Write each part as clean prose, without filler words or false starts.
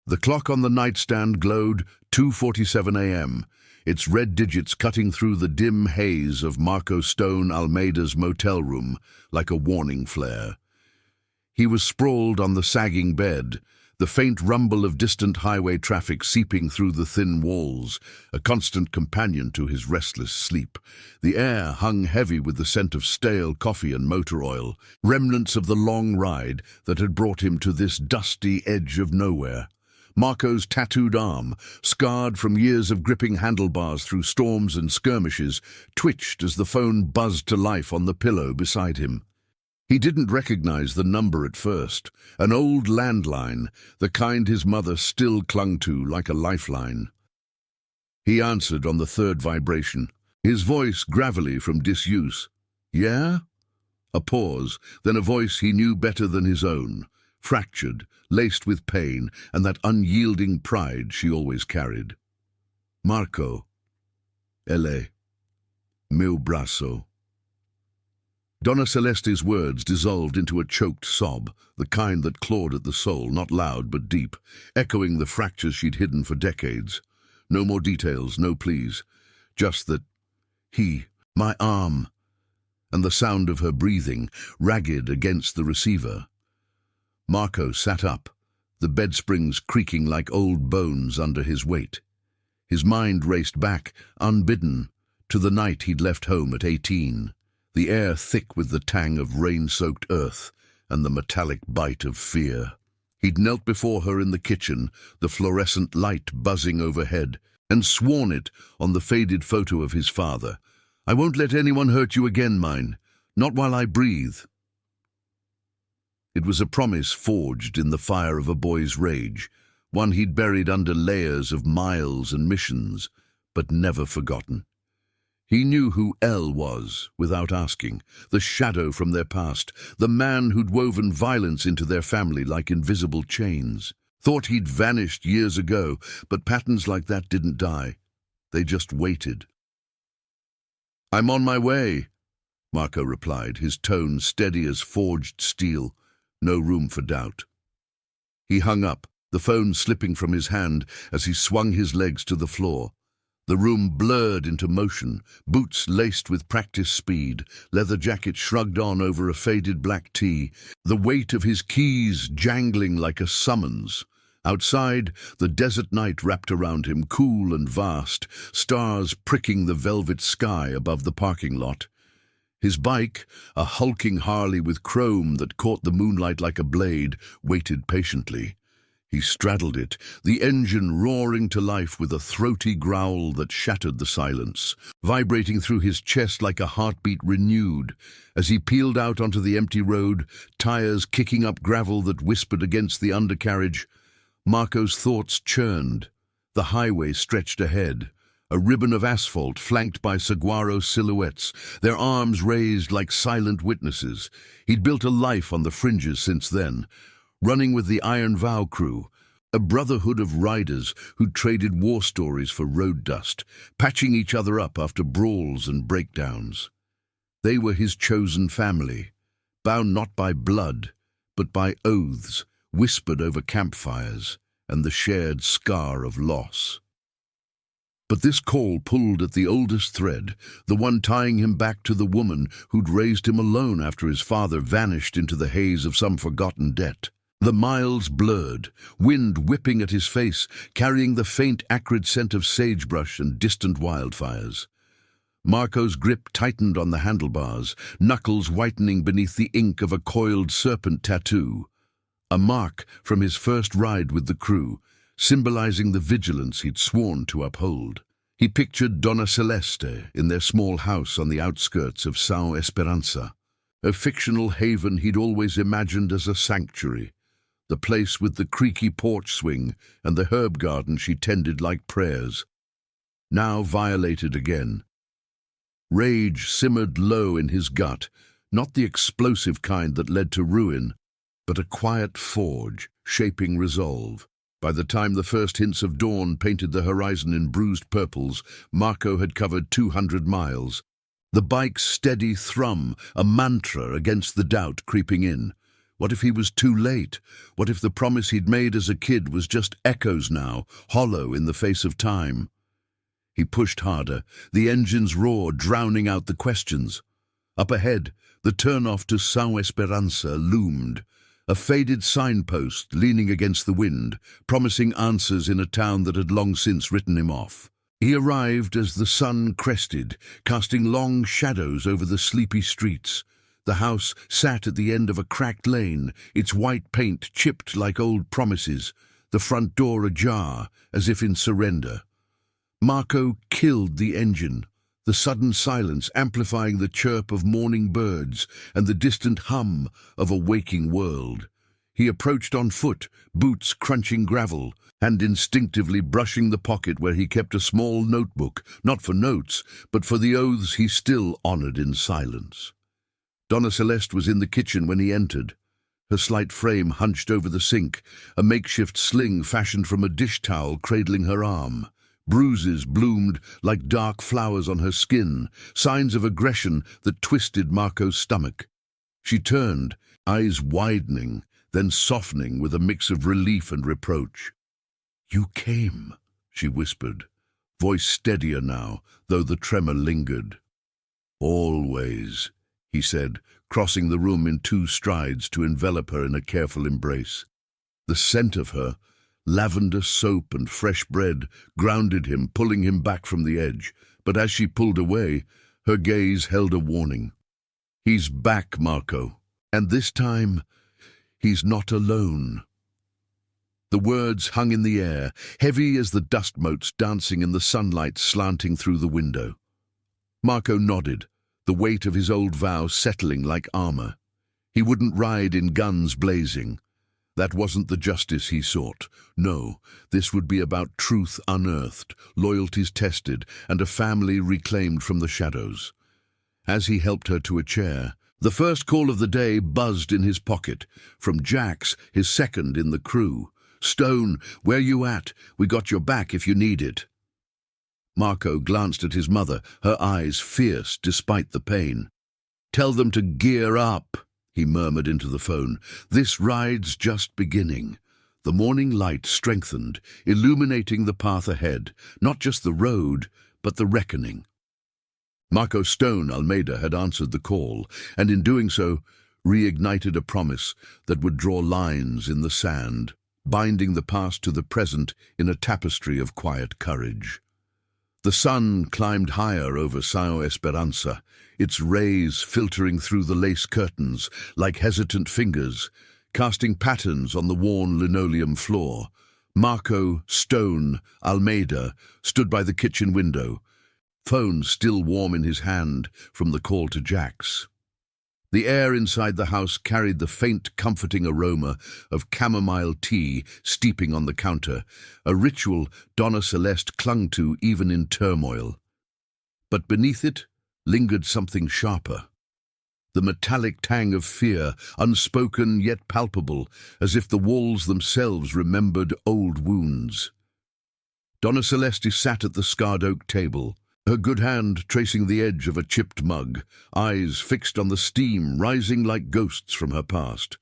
The clock on the nightstand glowed 2:47 a.m., its red digits cutting through the dim haze of Marco Stone Almeida's motel room like a warning flare. He was sprawled on the sagging bed, the faint rumble of distant highway traffic seeping through the thin walls, a constant companion to his restless sleep. The air hung heavy with the scent of stale coffee and motor oil, remnants of the long ride that had brought him to this dusty edge of nowhere. Marco's tattooed arm, scarred from years of gripping handlebars through storms and skirmishes, twitched as the phone buzzed to life on the pillow beside him. He didn't recognize the number at first, an old landline, the kind his mother still clung to like a lifeline. He answered on the third vibration, his voice gravelly from disuse. "Yeah?" A pause, then a voice he knew better than his own, fractured, laced with pain and that unyielding pride she always carried. "Marco. Elle. Meu braço." Donna Celeste's words dissolved into a choked sob, the kind that clawed at the soul, not loud but deep, echoing the fractures she'd hidden for decades. No more details, no pleas, just that my arm, and the sound of her breathing, ragged against the receiver. Marco sat up, the bed springs creaking like old bones under his weight. His mind raced back, unbidden, to the night he'd left home at 18. The air thick with the tang of rain-soaked earth and the metallic bite of fear. He'd knelt before her in the kitchen, the fluorescent light buzzing overhead, and sworn it on the faded photo of his father. "I won't let anyone hurt you again, mine. Not while I breathe." It was a promise forged in the fire of a boy's rage, one he'd buried under layers of miles and missions, but never forgotten. He knew who Elle was, without asking, the shadow from their past, the man who'd woven violence into their family like invisible chains. Thought he'd vanished years ago, but patterns like that didn't die. They just waited. "I'm on my way," Marco replied, his tone steady as forged steel, no room for doubt. He hung up, the phone slipping from his hand as he swung his legs to the floor. The room blurred into motion, boots laced with practice speed, leather jacket shrugged on over a faded black tee, the weight of his keys jangling like a summons. Outside, the desert night wrapped around him, cool and vast, stars pricking the velvet sky above the parking lot. His bike, a hulking Harley with chrome that caught the moonlight like a blade, waited patiently. He straddled it, the engine roaring to life with a throaty growl that shattered the silence, vibrating through his chest like a heartbeat renewed. As he peeled out onto the empty road, tires kicking up gravel that whispered against the undercarriage, Marco's thoughts churned. The highway stretched ahead, a ribbon of asphalt flanked by saguaro silhouettes, their arms raised like silent witnesses. He'd built a life on the fringes since then, running with the Iron Vow crew, a brotherhood of riders who'd traded war stories for road dust, patching each other up after brawls and breakdowns. They were his chosen family, bound not by blood, but by oaths, whispered over campfires, and the shared scar of loss. But this call pulled at the oldest thread, the one tying him back to the woman who'd raised him alone after his father vanished into the haze of some forgotten debt. The miles blurred, wind whipping at his face, carrying the faint acrid scent of sagebrush and distant wildfires. Marco's grip tightened on the handlebars, knuckles whitening beneath the ink of a coiled serpent tattoo, a mark from his first ride with the crew, symbolizing the vigilance he'd sworn to uphold. He pictured Donna Celeste in their small house on the outskirts of São Esperança, a fictional haven he'd always imagined as a sanctuary, the place with the creaky porch swing and the herb garden she tended like prayers. Now violated again. Rage simmered low in his gut, not the explosive kind that led to ruin, but a quiet forge, shaping resolve. By the time the first hints of dawn painted the horizon in bruised purples, Marco had covered 200 miles. The bike's steady thrum, a mantra against the doubt creeping in. What if he was too late? What if the promise he'd made as a kid was just echoes now, hollow in the face of time? He pushed harder, the engine's roar drowning out the questions. Up ahead, the turn-off to São Esperança loomed, a faded signpost leaning against the wind, promising answers in a town that had long since written him off. He arrived as the sun crested, casting long shadows over the sleepy streets. The house sat at the end of a cracked lane, its white paint chipped like old promises, the front door ajar, as if in surrender. Marco killed the engine, the sudden silence amplifying the chirp of morning birds and the distant hum of a waking world. He approached on foot, boots crunching gravel, and instinctively brushing the pocket where he kept a small notebook, not for notes, but for the oaths he still honored in silence. Donna Celeste was in the kitchen when he entered, her slight frame hunched over the sink, a makeshift sling fashioned from a dish towel cradling her arm. Bruises bloomed like dark flowers on her skin, signs of aggression that twisted Marco's stomach. She turned, eyes widening, then softening with a mix of relief and reproach. "You came," she whispered, voice steadier now, though the tremor lingered. "Always," he said, crossing the room in 2 strides to envelop her in a careful embrace. The scent of her, lavender soap and fresh bread, grounded him, pulling him back from the edge, but as she pulled away, her gaze held a warning. "He's back, Marco, and this time, he's not alone." The words hung in the air, heavy as the dust motes dancing in the sunlight slanting through the window. Marco nodded, the weight of his old vow settling like armor. He wouldn't ride in guns blazing. That wasn't the justice he sought. No, this would be about truth unearthed, loyalties tested, and a family reclaimed from the shadows. As he helped her to a chair, the first call of the day buzzed in his pocket, from Jax, his second in the crew. "Stone, where you at? We got your back if you need it." Marco glanced at his mother, her eyes fierce despite the pain. "Tell them to gear up," he murmured into the phone. "This ride's just beginning." The morning light strengthened, illuminating the path ahead, not just the road, but the reckoning. Marco Stone Almeida had answered the call, and in doing so, reignited a promise that would draw lines in the sand, binding the past to the present in a tapestry of quiet courage. The sun climbed higher over São Esperança, its rays filtering through the lace curtains like hesitant fingers, casting patterns on the worn linoleum floor. Marco Stone Almeida stood by the kitchen window, phone still warm in his hand from the call to Jax. The air inside the house carried the faint, comforting aroma of chamomile tea steeping on the counter, a ritual Donna Celeste clung to even in turmoil. But beneath it lingered something sharper. The metallic tang of fear, unspoken yet palpable, as if the walls themselves remembered old wounds. Donna Celeste sat at the scarred oak table, her good hand tracing the edge of a chipped mug, eyes fixed on the steam rising like ghosts from her past.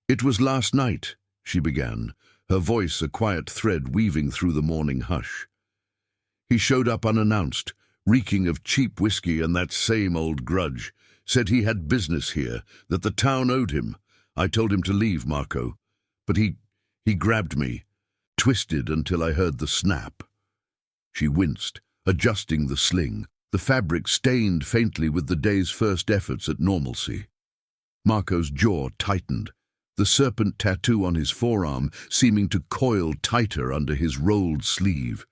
"It was last night," she began, her voice a quiet thread weaving through the morning hush. "He showed up unannounced, reeking of cheap whiskey and that same old grudge. Said he had business here, that the town owed him. I told him to leave, Marco. But he grabbed me, twisted until I heard the snap." She winced, adjusting the sling, the fabric stained faintly with the day's first efforts at normalcy. Marco's jaw tightened, the serpent tattoo on his forearm seeming to coil tighter under his rolled sleeve.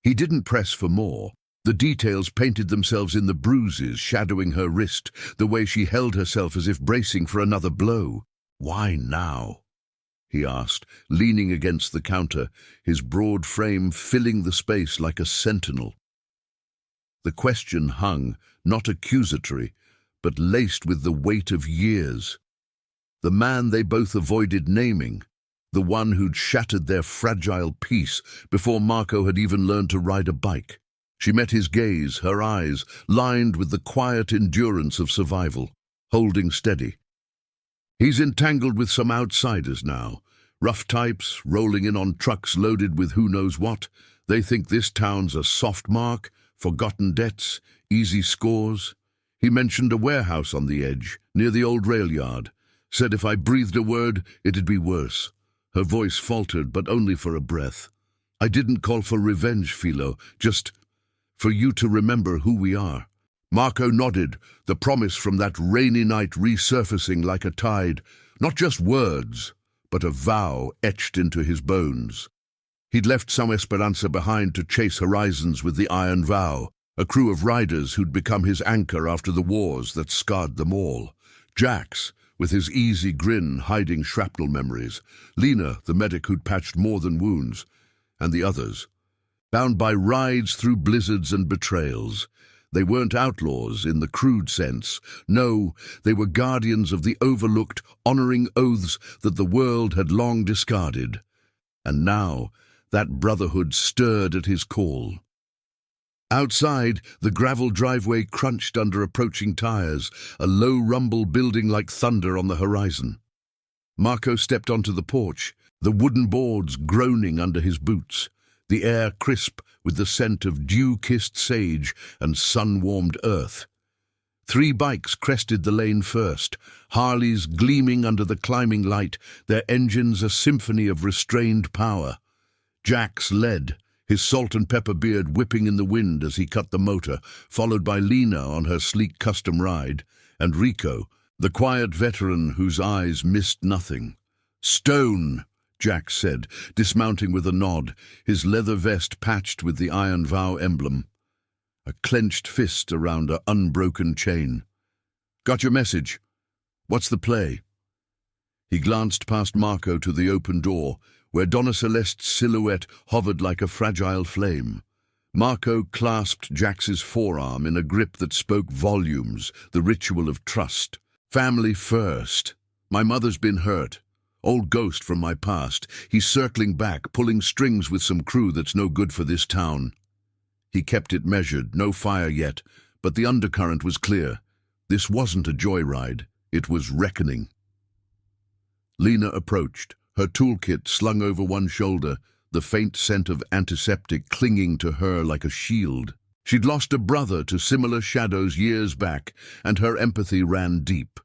He didn't press for more. The details painted themselves in the bruises shadowing her wrist, the way she held herself as if bracing for another blow. "Why now?" he asked, leaning against the counter, his broad frame filling the space like a sentinel. The question hung, not accusatory, but laced with the weight of years. The man they both avoided naming, the one who'd shattered their fragile peace before Marco had even learned to ride a bike. She met his gaze, her eyes lined with the quiet endurance of survival, holding steady. He's entangled with some outsiders now. Rough types, rolling in on trucks loaded with who knows what. They think this town's a soft mark, forgotten debts, easy scores. He mentioned a warehouse on the edge, near the old rail yard. Said if I breathed a word, it'd be worse. Her voice faltered, but only for a breath. I didn't call for revenge, Philo, just for you to remember who we are. Marco nodded, the promise from that rainy night resurfacing like a tide. Not just words, but a vow etched into his bones. He'd left some Esperanza behind to chase horizons with the Iron Vow, a crew of riders who'd become his anchor after the wars that scarred them all. Jax, with his easy grin hiding shrapnel memories. Lena, the medic who'd patched more than wounds. And the others, bound by rides through blizzards and betrayals. They weren't outlaws in the crude sense. No, they were guardians of the overlooked, honoring oaths that the world had long discarded. And now, that brotherhood stirred at his call. Outside, the gravel driveway crunched under approaching tires, a low rumble building like thunder on the horizon. Marco stepped onto the porch, the wooden boards groaning under his boots, the air crisp with the scent of dew-kissed sage and sun-warmed earth. 3 bikes crested the lane first, Harleys gleaming under the climbing light, their engines a symphony of restrained power. Jax led, his salt and pepper beard whipping in the wind as he cut the motor, followed by Lena on her sleek custom ride, and Rico, the quiet veteran whose eyes missed nothing. "Stone," Jax said, dismounting with a nod, his leather vest patched with the Iron Vow emblem. A clenched fist around an unbroken chain. "Got your message. What's the play?" He glanced past Marco to the open door, where Donna Celeste's silhouette hovered like a fragile flame. Marco clasped Jax's forearm in a grip that spoke volumes, the ritual of trust. "Family first. My mother's been hurt. Old ghost from my past. He's circling back, pulling strings with some crew that's no good for this town." He kept it measured, no fire yet, but the undercurrent was clear. This wasn't a joyride, it was reckoning. Lena approached, her toolkit slung over one shoulder, the faint scent of antiseptic clinging to her like a shield. She'd lost a brother to similar shadows years back, and her empathy ran deep.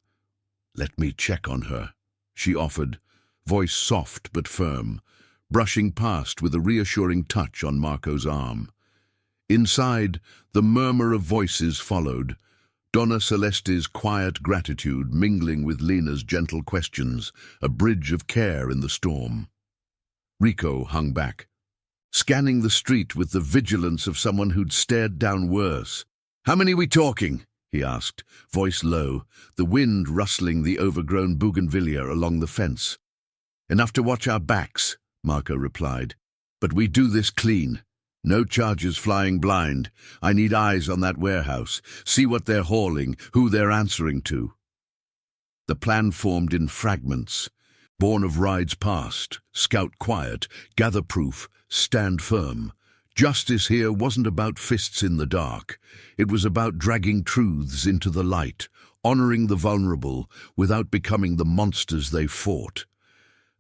"Let me check on her," she offered, voice soft but firm, brushing past with a reassuring touch on Marco's arm. Inside, the murmur of voices followed, Donna Celeste's quiet gratitude mingling with Lena's gentle questions, a bridge of care in the storm. Rico hung back, scanning the street with the vigilance of someone who'd stared down worse. "How many we talking?" he asked, voice low, the wind rustling the overgrown bougainvillea along the fence. "Enough to watch our backs," Marco replied. "But we do this clean. No charges flying blind. I need eyes on that warehouse. See what they're hauling, who they're answering to." The plan formed in fragments, born of rides past, scout quiet, gather proof, stand firm. Justice here wasn't about fists in the dark. It was about dragging truths into the light, honoring the vulnerable without becoming the monsters they fought.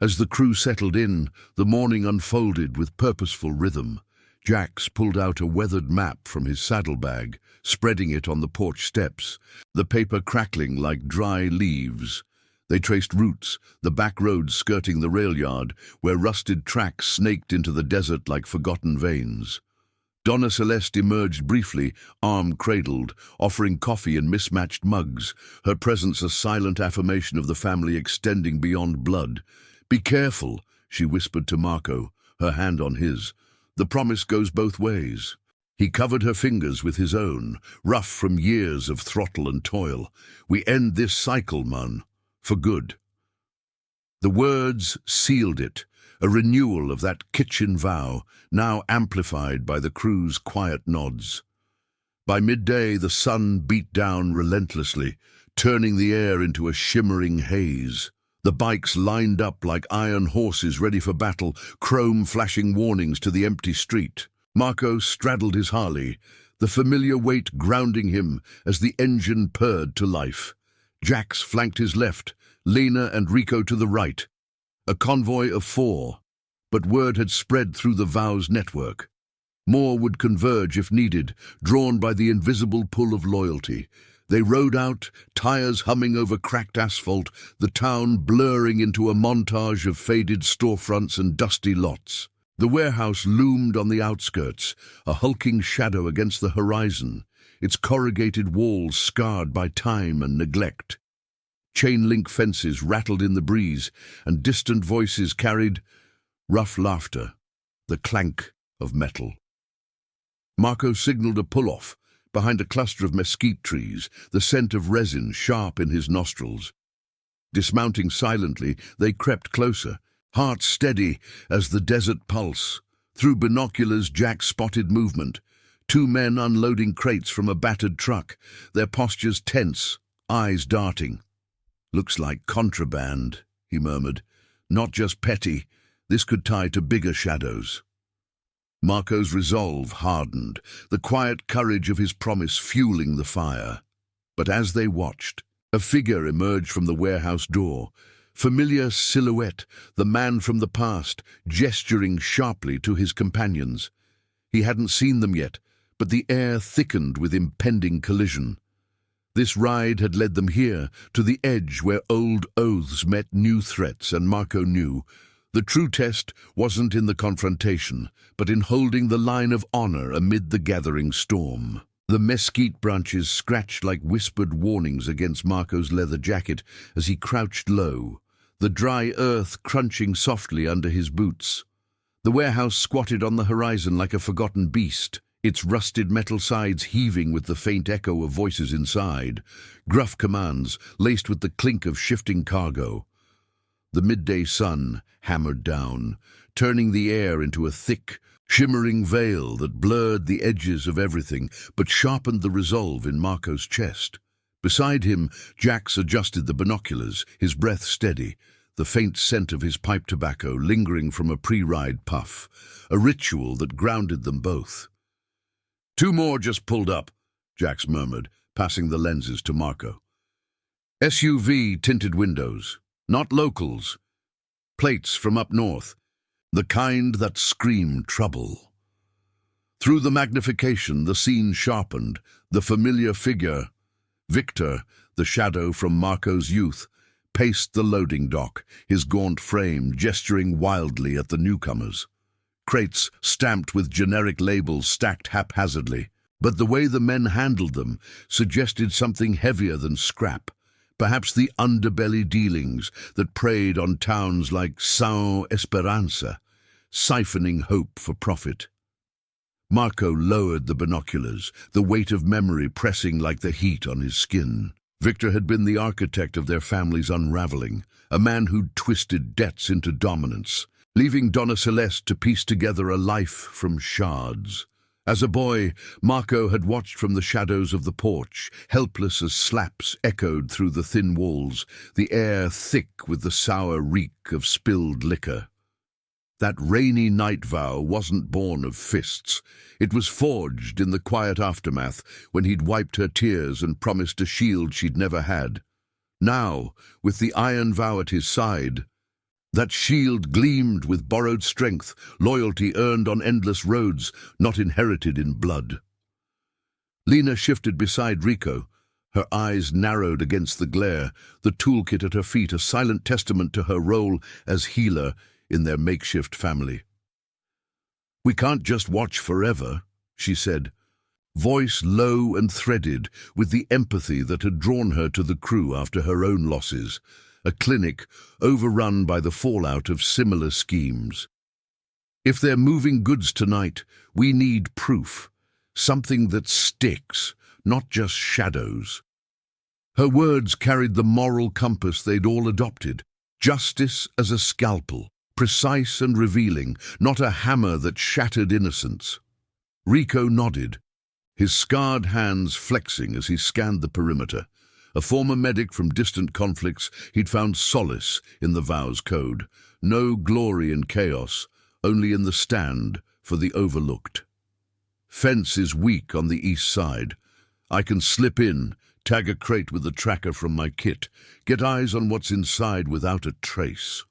As the crew settled in, the morning unfolded with purposeful rhythm. Jax pulled out a weathered map from his saddlebag, spreading it on the porch steps, the paper crackling like dry leaves. They traced routes, the back roads skirting the rail yard, where rusted tracks snaked into the desert like forgotten veins. Donna Celeste emerged briefly, arm cradled, offering coffee in mismatched mugs, her presence a silent affirmation of the family extending beyond blood. "Be careful," she whispered to Marco, her hand on his. "The promise goes both ways." He covered her fingers with his own, rough from years of throttle and toil. "We end this cycle, Mun, for good." The words sealed it, a renewal of that kitchen vow, now amplified by the crew's quiet nods. By midday, the sun beat down relentlessly, turning the air into a shimmering haze. The bikes lined up like iron horses ready for battle, chrome flashing warnings to the empty street. Marco straddled his Harley, the familiar weight grounding him as the engine purred to life. Jax flanked his left, Lena and Rico to the right. A convoy of 4, but word had spread through the Vow's network. More would converge if needed, drawn by the invisible pull of loyalty. They rode out, tires humming over cracked asphalt, the town blurring into a montage of faded storefronts and dusty lots. The warehouse loomed on the outskirts, a hulking shadow against the horizon, its corrugated walls scarred by time and neglect. Chain-link fences rattled in the breeze, and distant voices carried rough laughter, the clank of metal. Marco signaled a pull-off behind a cluster of mesquite trees, the scent of resin sharp in his nostrils. Dismounting silently, they crept closer, hearts steady as the desert pulse. Through binoculars, Jack spotted movement. 2 men unloading crates from a battered truck, their postures tense, eyes darting. "Looks like contraband," he murmured. "Not just petty. This could tie to bigger shadows." Marco's resolve hardened, the quiet courage of his promise fueling the fire. But as they watched, a figure emerged from the warehouse door. Familiar silhouette, the man from the past, gesturing sharply to his companions. He hadn't seen them yet, but the air thickened with impending collision. This ride had led them here, to the edge where old oaths met new threats, and Marco knew the true test wasn't in the confrontation, but in holding the line of honor amid the gathering storm. The mesquite branches scratched like whispered warnings against Marco's leather jacket as he crouched low, the dry earth crunching softly under his boots. The warehouse squatted on the horizon like a forgotten beast, its rusted metal sides heaving with the faint echo of voices inside, gruff commands laced with the clink of shifting cargo. The midday sun hammered down, turning the air into a thick, shimmering veil that blurred the edges of everything but sharpened the resolve in Marco's chest. Beside him, Jax adjusted the binoculars, his breath steady, the faint scent of his pipe tobacco lingering from a pre-ride puff, a ritual that grounded them both. "2 more just pulled up," Jax murmured, passing the lenses to Marco. SUV tinted windows, not locals, plates from up north, the kind that screamed trouble. Through the magnification, the scene sharpened, the familiar figure, Victor, the shadow from Marco's youth, paced the loading dock, his gaunt frame gesturing wildly at the newcomers. Crates stamped with generic labels stacked haphazardly, but the way the men handled them suggested something heavier than scrap, perhaps the underbelly dealings that preyed on towns like São Esperança, siphoning hope for profit. Marco lowered the binoculars, the weight of memory pressing like the heat on his skin. Victor had been the architect of their family's unraveling, a man who'd twisted debts into dominance, leaving Donna Celeste to piece together a life from shards. As a boy, Marco had watched from the shadows of the porch, helpless as slaps echoed through the thin walls, the air thick with the sour reek of spilled liquor. That rainy night vow wasn't born of fists. It was forged in the quiet aftermath when he'd wiped her tears and promised a shield she'd never had. Now, with the iron vow at his side, that shield gleamed with borrowed strength, loyalty earned on endless roads, not inherited in blood. Lena shifted beside Rico, her eyes narrowed against the glare, the toolkit at her feet a silent testament to her role as healer in their makeshift family. "We can't just watch forever," she said, voice low and threaded with the empathy that had drawn her to the crew after her own losses, a clinic overrun by the fallout of similar schemes. "If they're moving goods tonight, we need proof, something that sticks, not just shadows." Her words carried the moral compass they'd all adopted, justice as a scalpel, precise and revealing, not a hammer that shattered innocence. Rico nodded, his scarred hands flexing as he scanned the perimeter. A former medic from distant conflicts, he'd found solace in the vow's code. No glory in chaos, only in the stand for the overlooked. "Fence is weak on the east side. I can slip in, Tag a crate with the tracker from my kit. Get eyes on what's inside without a trace.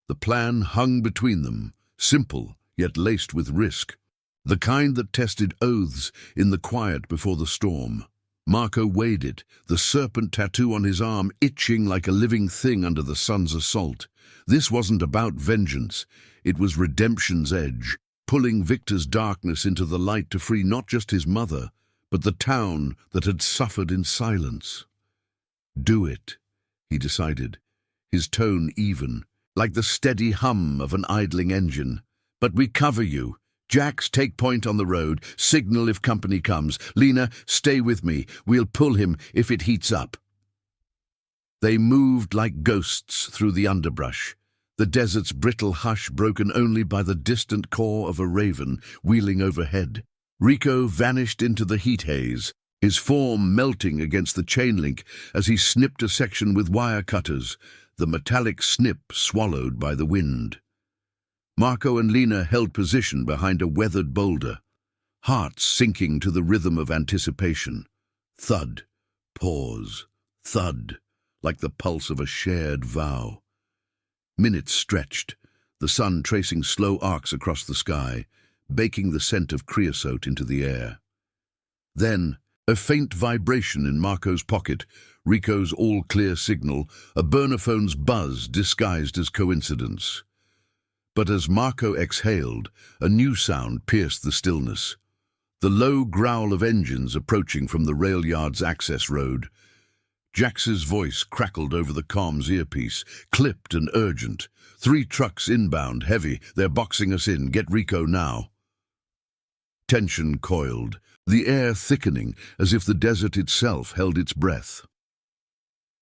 The plan hung between them, simple yet laced with risk. The kind that tested oaths in the quiet before the storm. Marco weighed it, the serpent tattoo on his arm itching like a living thing under the sun's assault. This wasn't about vengeance. It was redemption's edge, pulling Victor's darkness into the light to free not just his mother, but the town that had suffered in silence. Do it, he decided, his tone even, like the steady hum of an idling engine. But we cover you. Jax, take point on the road. Signal if company comes. Lena, stay with me. We'll pull him if it heats up. They moved like ghosts through the underbrush, the desert's brittle hush broken only by the distant caw of a raven wheeling overhead. Rico vanished into the heat haze, his form melting against the chain link as he snipped a section with wire cutters, the metallic snip swallowed by the wind. Marco and Lena held position behind a weathered boulder, hearts sinking to the rhythm of anticipation. Thud, pause, thud, like the pulse of a shared vow. Minutes stretched, the sun tracing slow arcs across the sky, baking the scent of creosote into the air. Then, a faint vibration in Marco's pocket, Rico's all-clear signal, a burner phone's buzz disguised as coincidence. But as Marco exhaled, a new sound pierced the stillness. The low growl of engines approaching from the rail yard's access road. Jax's voice crackled over the comms earpiece, clipped and urgent. 3 trucks inbound, heavy. They're boxing us in. Get Rico now. Tension coiled, the air thickening as if the desert itself held its breath.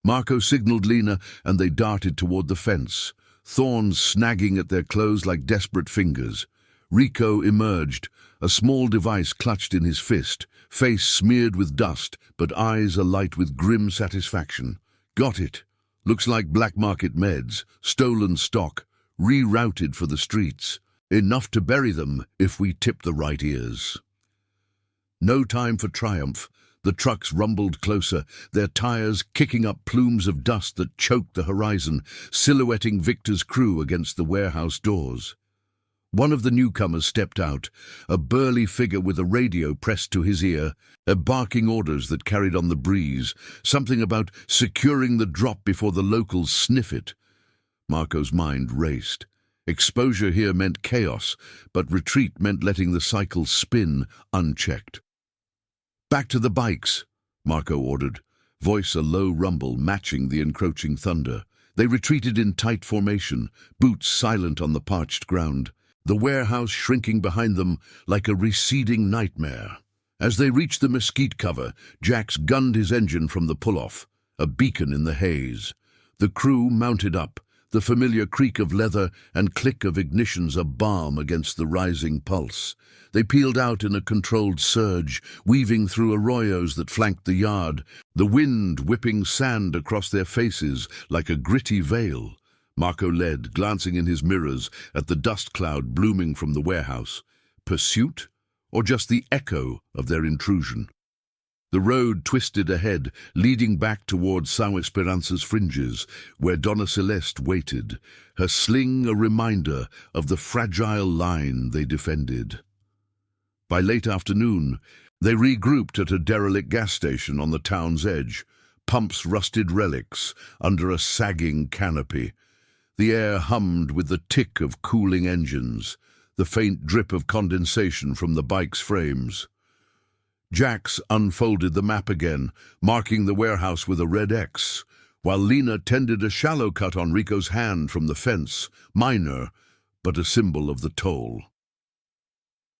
Marco signaled Lena and they darted toward the fence, thorns snagging at their clothes like desperate fingers. Rico emerged, a small device clutched in his fist, face smeared with dust, but eyes alight with grim satisfaction. Got it. Looks like black market meds, stolen stock, rerouted for the streets. Enough to bury them if we tip the right ears. No time for triumph. The trucks rumbled closer, their tires kicking up plumes of dust that choked the horizon, silhouetting Victor's crew against the warehouse doors. One of the newcomers stepped out, a burly figure with a radio pressed to his ear, barking orders that carried on the breeze, something about securing the drop before the locals sniff it. Marco's mind raced. Exposure here meant chaos, but retreat meant letting the cycle spin unchecked. Back to the bikes, Marco ordered, voice a low rumble matching the encroaching thunder. They retreated in tight formation, boots silent on the parched ground, the warehouse shrinking behind them like a receding nightmare. As they reached the mesquite cover, Jax gunned his engine from the pull-off, a beacon in the haze. The crew mounted up, the familiar creak of leather and click of ignitions a balm against the rising pulse. They peeled out in a controlled surge, weaving through arroyos that flanked the yard, the wind whipping sand across their faces like a gritty veil. Marco led, glancing in his mirrors at the dust cloud blooming from the warehouse. Pursuit, or just the echo of their intrusion? The road twisted ahead, leading back towards São Esperança's fringes, where Donna Celeste waited, her sling a reminder of the fragile line they defended. By late afternoon, they regrouped at a derelict gas station on the town's edge, pumps rusted relics under a sagging canopy. The air hummed with the tick of cooling engines, the faint drip of condensation from the bike's frames. Jax unfolded the map again, marking the warehouse with a red X, while Lena tended a shallow cut on Rico's hand from the fence, minor, but a symbol of the toll.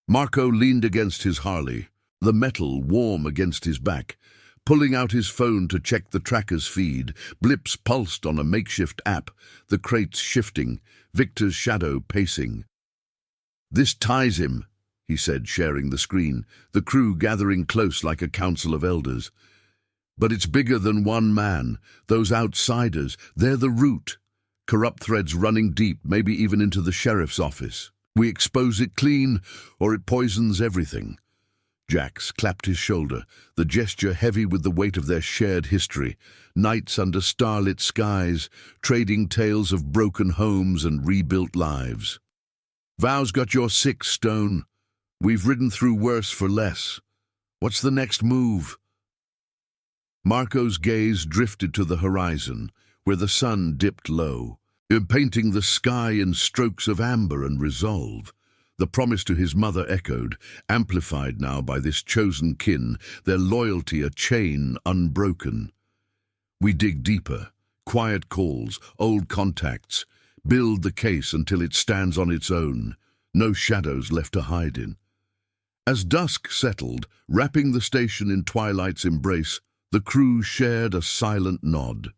Marco leaned against his Harley, the metal warm against his back, pulling out his phone to check the tracker's feed. Blips pulsed on a makeshift app, the crates shifting, Victor's shadow pacing. "This ties him," he said, sharing the screen, the crew gathering close like a council of elders. "But it's bigger than one man. Those outsiders, they're the root. Corrupt threads running deep, maybe even into the sheriff's office. We expose it clean, or it poisons everything. Jax clapped his shoulder, the gesture heavy with the weight of their shared history. Nights under starlit skies, trading tales of broken homes and rebuilt lives. Vow's got your 6 stone. We've ridden through worse for less. What's the next move? Marco's gaze drifted to the horizon, where the sun dipped low, painting the sky in strokes of amber and resolve. The promise to his mother echoed, amplified now by this chosen kin, their loyalty a chain unbroken. We dig deeper, quiet calls, old contacts, build the case until it stands on its own, no shadows left to hide in. As dusk settled, wrapping the station in twilight's embrace, the crew shared a silent nod.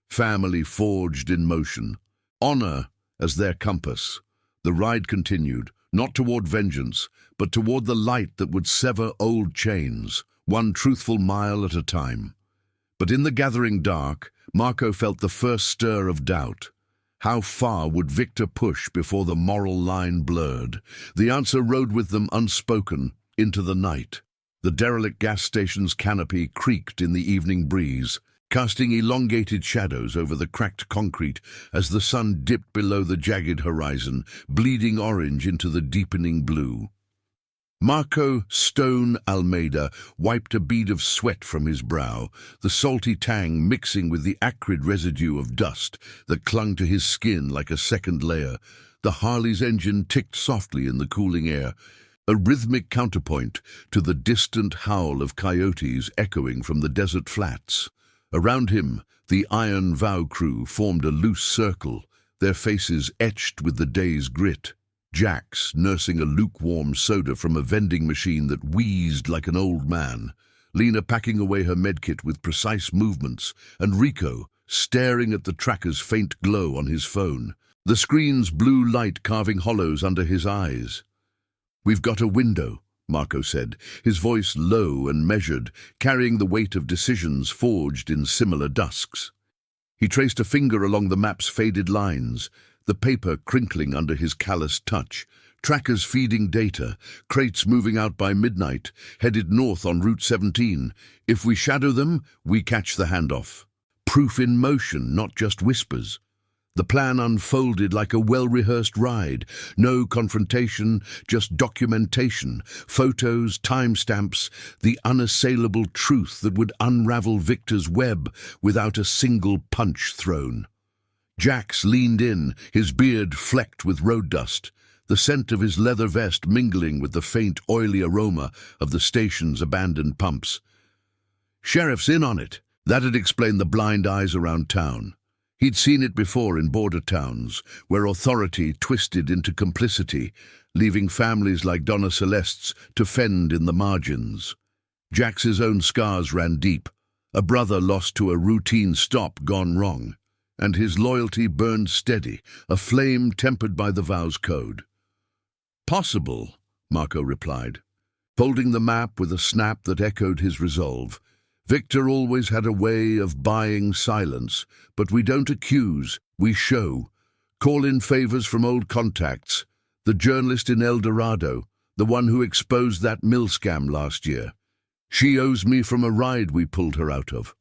Family forged in motion, honor as their compass. The ride continued, not toward vengeance, but toward the light that would sever old chains, one truthful mile at a time. But in the gathering dark, Marco felt the first stir of doubt. How far would Victor push before the moral line blurred? The answer rode with them unspoken into the night. The derelict gas station's canopy creaked in the evening breeze, casting elongated shadows over the cracked concrete as the sun dipped below the jagged horizon, bleeding orange into the deepening blue. Marco Stone Almeida wiped a bead of sweat from his brow, the salty tang mixing with the acrid residue of dust that clung to his skin like a second layer. The Harley's engine ticked softly in the cooling air, a rhythmic counterpoint to the distant howl of coyotes echoing from the desert flats. Around him, the Iron Vow crew formed a loose circle, their faces etched with the day's grit. Jax nursing a lukewarm soda from a vending machine that wheezed like an old man, Lena packing away her medkit with precise movements, and Rico staring at the tracker's faint glow on his phone, the screen's blue light carving hollows under his eyes. "We've got a window," Marco said, his voice low and measured, carrying the weight of decisions forged in similar dusks. He traced a finger along the map's faded lines, the paper crinkling under his calloused touch, trackers feeding data, crates moving out by midnight, headed north on Route 17. If we shadow them, we catch the handoff. Proof in motion, not just whispers. The plan unfolded like a well-rehearsed ride. No confrontation, just documentation, photos, timestamps, the unassailable truth that would unravel Victor's web without a single punch thrown. Jax leaned in, his beard flecked with road dust, the scent of his leather vest mingling with the faint, oily aroma of the station's abandoned pumps. "Sheriff's in on it." That had explained the blind eyes around town. He'd seen it before in border towns, where authority twisted into complicity, leaving families like Donna Celeste's to fend in the margins. Jax's own scars ran deep, a brother lost to a routine stop gone wrong, and his loyalty burned steady, a flame tempered by the Vow's code. "Possible," Marco replied, folding the map with a snap that echoed his resolve. "Victor always had a way of buying silence, but we don't accuse, we show. Call in favors from old contacts. The journalist in El Dorado, the one who exposed that mill scam last year. She owes me from a ride we pulled her out of."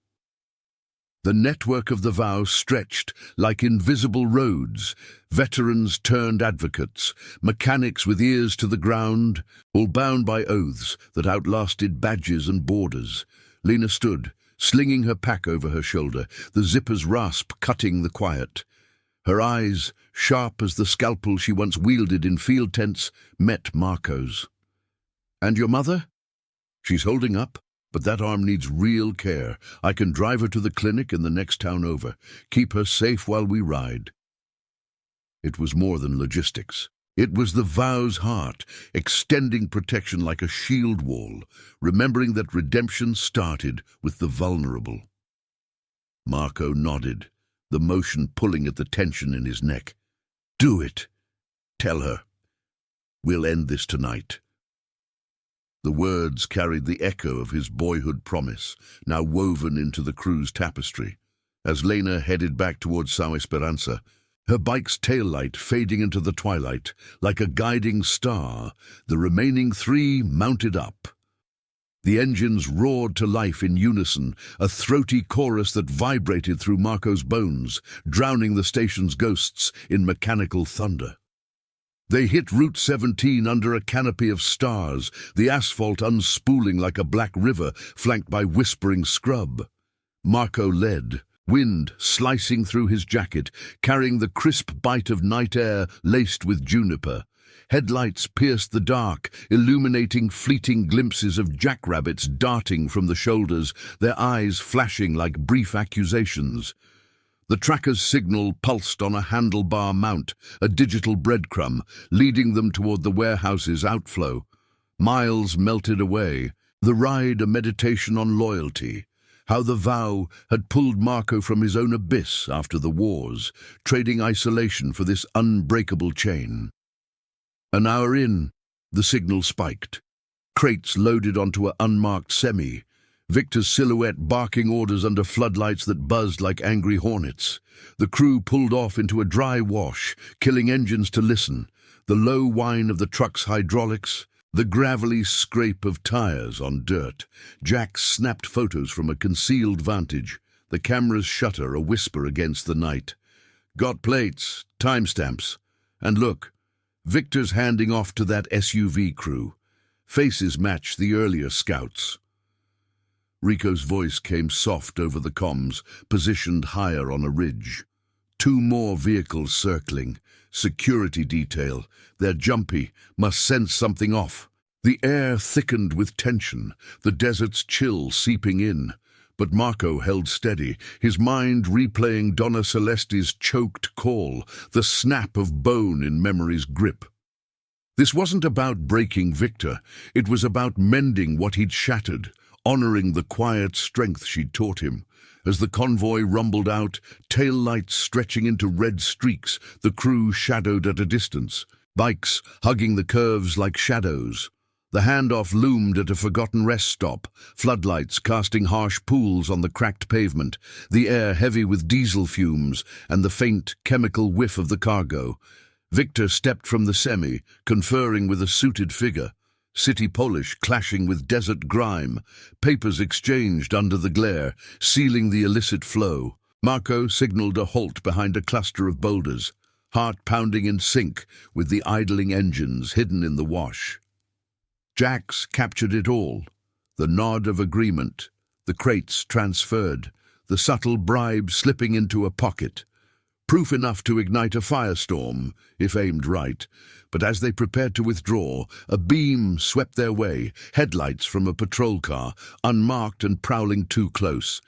The network of the Vow stretched like invisible roads, veterans turned advocates, mechanics with ears to the ground, all bound by oaths that outlasted badges and borders. Lena stood, slinging her pack over her shoulder, the zipper's rasp cutting the quiet. Her eyes, sharp as the scalpel she once wielded in field tents, met Marco's. "And your mother?" "She's holding up. But that arm needs real care. I can drive her to the clinic in the next town over. Keep her safe while we ride." It was more than logistics. It was the Vow's heart, extending protection like a shield wall, remembering that redemption started with the vulnerable. Marco nodded, the motion pulling at the tension in his neck. "Do it. Tell her. We'll end this tonight." The words carried the echo of his boyhood promise, now woven into the crew's tapestry. As Lena headed back towards Sao Esperanza, her bike's taillight fading into the twilight, like a guiding star, the remaining 3 mounted up. The engines roared to life in unison, a throaty chorus that vibrated through Marco's bones, drowning the station's ghosts in mechanical thunder. They hit Route 17 under a canopy of stars, the asphalt unspooling like a black river flanked by whispering scrub. Marco led, wind slicing through his jacket, carrying the crisp bite of night air laced with juniper. Headlights pierced the dark, illuminating fleeting glimpses of jackrabbits darting from the shoulders, their eyes flashing like brief accusations. The tracker's signal pulsed on a handlebar mount, a digital breadcrumb, leading them toward the warehouse's outflow. Miles melted away, the ride a meditation on loyalty. How the vow had pulled Marco from his own abyss after the wars, trading isolation for this unbreakable chain. An hour in, the signal spiked. Crates loaded onto an unmarked semi, Victor's silhouette barking orders under floodlights that buzzed like angry hornets. The crew pulled off into a dry wash, killing engines to listen, the low whine of the truck's hydraulics, the gravelly scrape of tires on dirt. Jack snapped photos from a concealed vantage, the camera's shutter a whisper against the night. Got plates, timestamps, and look, Victor's handing off to that SUV crew. Faces match the earlier scouts. Rico's voice came soft over the comms, positioned higher on a ridge. 2 more vehicles circling. Security detail. They're jumpy, must sense something off. The air thickened with tension, the desert's chill seeping in. But Marco held steady, his mind replaying Donna Celeste's choked call, the snap of bone in memory's grip. This wasn't about breaking Victor, it was about mending what he'd shattered, honoring the quiet strength she'd taught him. As the convoy rumbled out, tail lights stretching into red streaks, the crew shadowed at a distance, bikes hugging the curves like shadows. The handoff loomed at a forgotten rest stop, floodlights casting harsh pools on the cracked pavement, the air heavy with diesel fumes and the faint chemical whiff of the cargo. Victor stepped from the semi, conferring with a suited figure. City polish clashing with desert grime, papers exchanged under the glare, sealing the illicit flow. Marco signaled a halt behind a cluster of boulders, heart pounding in sync with the idling engines hidden in the wash. Jax captured it all, the nod of agreement, the crates transferred, the subtle bribe slipping into a pocket. Proof enough to ignite a firestorm, if aimed right. But as they prepared to withdraw, a beam swept their way, headlights from a patrol car, unmarked and prowling too close.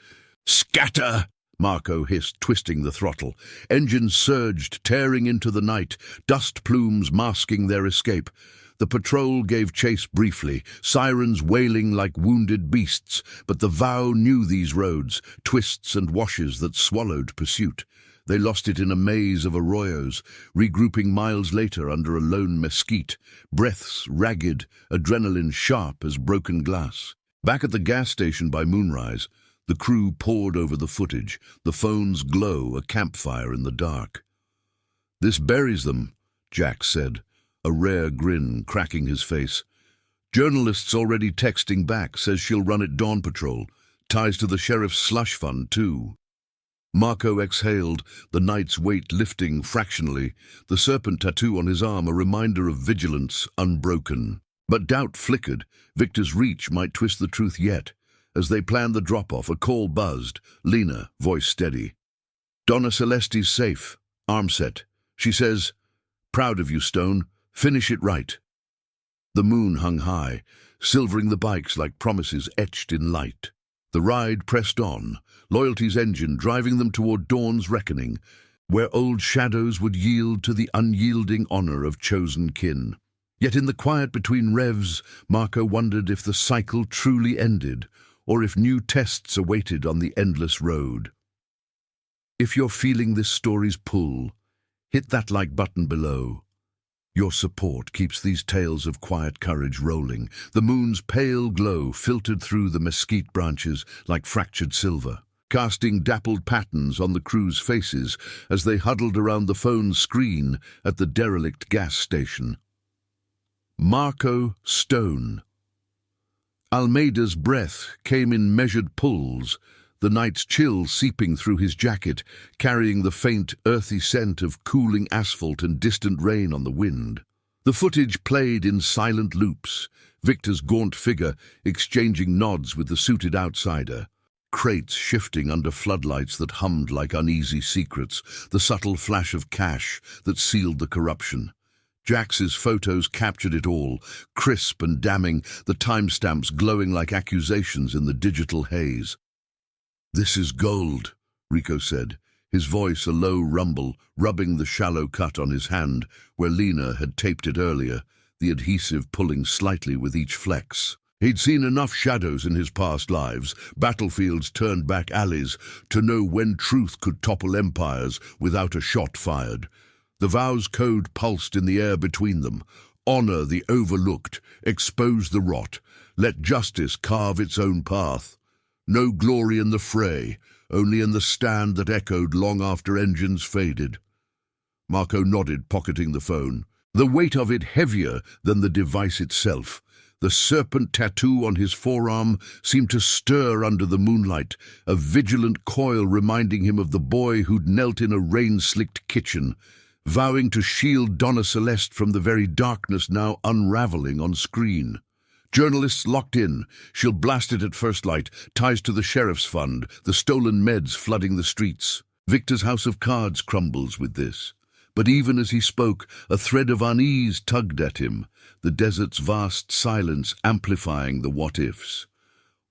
"Scatter!" Marco hissed, twisting the throttle. Engines surged, tearing into the night, dust plumes masking their escape. The patrol gave chase briefly, sirens wailing like wounded beasts, but the vow knew these roads, twists and washes that swallowed pursuit. They lost it in a maze of arroyos, regrouping miles later under a lone mesquite, breaths ragged, adrenaline sharp as broken glass. Back at the gas station by moonrise, the crew pored over the footage, the phone's glow a campfire in the dark. "This buries them," Jack said, a rare grin cracking his face. "Journalists already texting back, says she'll run at dawn patrol. Ties to the sheriff's slush fund, too." Marco exhaled, the night's weight lifting fractionally, the serpent tattoo on his arm a reminder of vigilance unbroken. But doubt flickered. Victor's reach might twist the truth yet. As they planned the drop-off, a call buzzed. Lena, voice steady. "Donna Celeste's safe. Arm set. She says, 'Proud of you, Stone. Finish it right.'" The moon hung high, silvering the bikes like promises etched in light. The ride pressed on, loyalty's engine driving them toward dawn's reckoning, where old shadows would yield to the unyielding honor of chosen kin. Yet in the quiet between revs, Marco wondered if the cycle truly ended, or if new tests awaited on the endless road. If you're feeling this story's pull, hit that like button below. Your support keeps these tales of quiet courage rolling. The moon's pale glow filtered through the mesquite branches like fractured silver, casting dappled patterns on the crew's faces as they huddled around the phone screen at the derelict gas station. Marco Stone. Almeida's breath came in measured pulls, the night's chill seeping through his jacket, carrying the faint, earthy scent of cooling asphalt and distant rain on the wind. The footage played in silent loops, Victor's gaunt figure exchanging nods with the suited outsider. Crates shifting under floodlights that hummed like uneasy secrets, the subtle flash of cash that sealed the corruption. Jax's photos captured it all, crisp and damning, the timestamps glowing like accusations in the digital haze. "This is gold," Rico said, his voice a low rumble, rubbing the shallow cut on his hand where Lena had taped it earlier, the adhesive pulling slightly with each flex. He'd seen enough shadows in his past lives, battlefields turned back alleys, to know when truth could topple empires without a shot fired. The vows code pulsed in the air between them. Honor the overlooked, expose the rot, let justice carve its own path. No glory in the fray, only in the stand that echoed long after engines faded. Marco nodded, pocketing the phone, the weight of it heavier than the device itself. The serpent tattoo on his forearm seemed to stir under the moonlight, a vigilant coil reminding him of the boy who'd knelt in a rain-slicked kitchen, vowing to shield Donna Celeste from the very darkness now unraveling on screen. Journalists locked in. She'll blast it at first light, ties to the sheriff's fund, the stolen meds flooding the streets. Victor's house of cards crumbles with this. But even as he spoke, a thread of unease tugged at him, the desert's vast silence amplifying the what-ifs.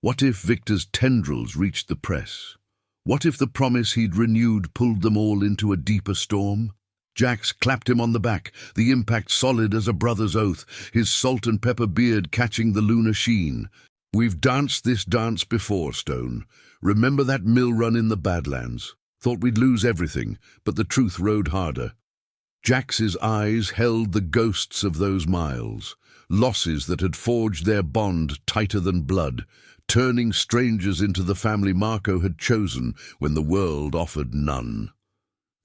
What if Victor's tendrils reached the press? What if the promise he'd renewed pulled them all into a deeper storm? Jax clapped him on the back, the impact solid as a brother's oath, his salt and pepper beard catching the lunar sheen. "We've danced this dance before, Stone. Remember that mill run in the Badlands? Thought we'd lose everything, but the truth rode harder." Jax's eyes held the ghosts of those miles, losses that had forged their bond tighter than blood, turning strangers into the family Marco had chosen when the world offered none.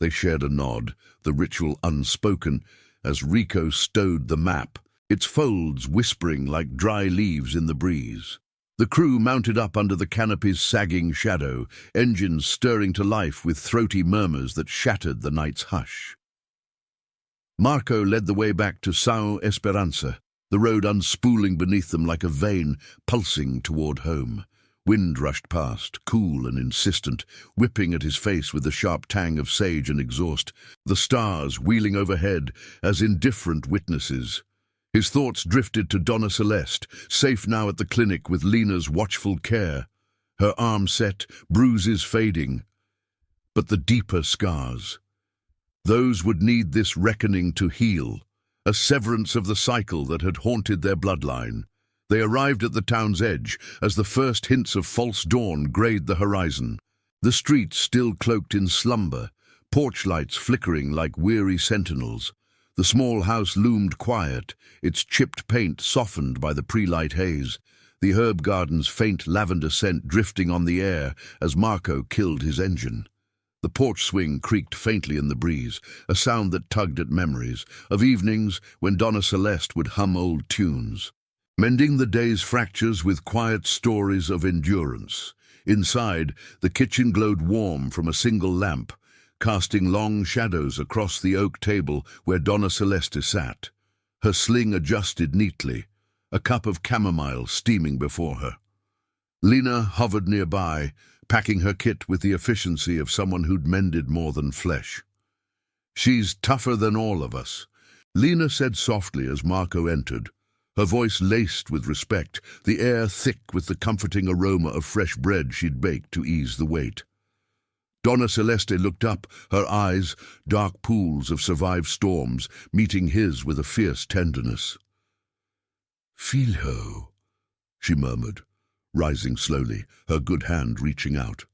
They shared a nod, the ritual unspoken, as Rico stowed the map, its folds whispering like dry leaves in the breeze. The crew mounted up under the canopy's sagging shadow, engines stirring to life with throaty murmurs that shattered the night's hush. Marco led the way back to São Esperança, the road unspooling beneath them like a vein pulsing toward home. Wind rushed past, cool and insistent, whipping at his face with the sharp tang of sage and exhaust, the stars wheeling overhead as indifferent witnesses. His thoughts drifted to Donna Celeste, safe now at the clinic with Lena's watchful care. Her arm set, bruises fading. But the deeper scars. Those would need this reckoning to heal, a severance of the cycle that had haunted their bloodline. They arrived at the town's edge as the first hints of false dawn grayed the horizon. The streets still cloaked in slumber, porch lights flickering like weary sentinels. The small house loomed quiet, its chipped paint softened by the pre-light haze, the herb garden's faint lavender scent drifting on the air as Marco killed his engine. The porch swing creaked faintly in the breeze, a sound that tugged at memories of evenings when Donna Celeste would hum old tunes, mending the day's fractures with quiet stories of endurance. Inside, the kitchen glowed warm from a single lamp, casting long shadows across the oak table where Donna Celeste sat, her sling adjusted neatly, a cup of chamomile steaming before her. Lena hovered nearby, packing her kit with the efficiency of someone who'd mended more than flesh. "She's tougher than all of us," Lena said softly as Marco entered, her voice laced with respect, the air thick with the comforting aroma of fresh bread she'd baked to ease the weight. Donna Celeste looked up, her eyes, dark pools of survived storms, meeting his with a fierce tenderness. "Filho," she murmured, rising slowly, her good hand reaching out.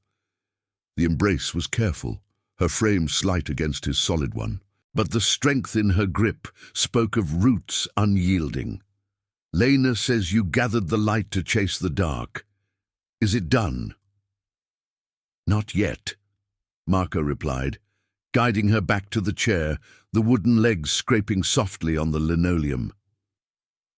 The embrace was careful, her frame slight against his solid one, but the strength in her grip spoke of roots unyielding. "Lena says you gathered the light to chase the dark. Is it done?" "Not yet," Marco replied, guiding her back to the chair, the wooden legs scraping softly on the linoleum.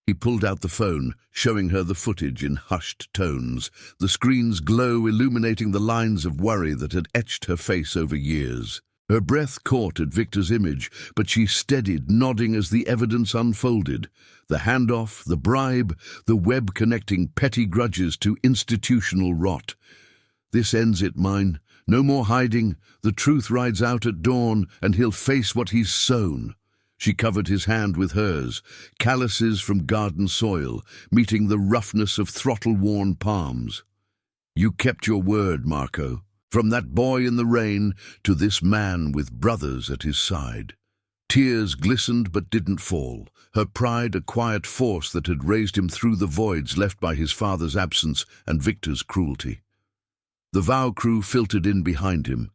He pulled out the phone, showing her the footage in hushed tones, the screen's glow illuminating the lines of worry that had etched her face over years. Her breath caught at Victor's image, but she steadied, nodding as the evidence unfolded. The handoff, the bribe, the web connecting petty grudges to institutional rot. This ends it, mine. No more hiding. The truth rides out at dawn, and he'll face what he's sown. She covered his hand with hers, calluses from garden soil, meeting the roughness of throttle-worn palms. You kept your word, Marco. From that boy in the rain to this man with brothers at his side. Tears glistened but didn't fall, her pride a quiet force that had raised him through the voids left by his father's absence and Victor's cruelty. The vow crew filtered in behind him,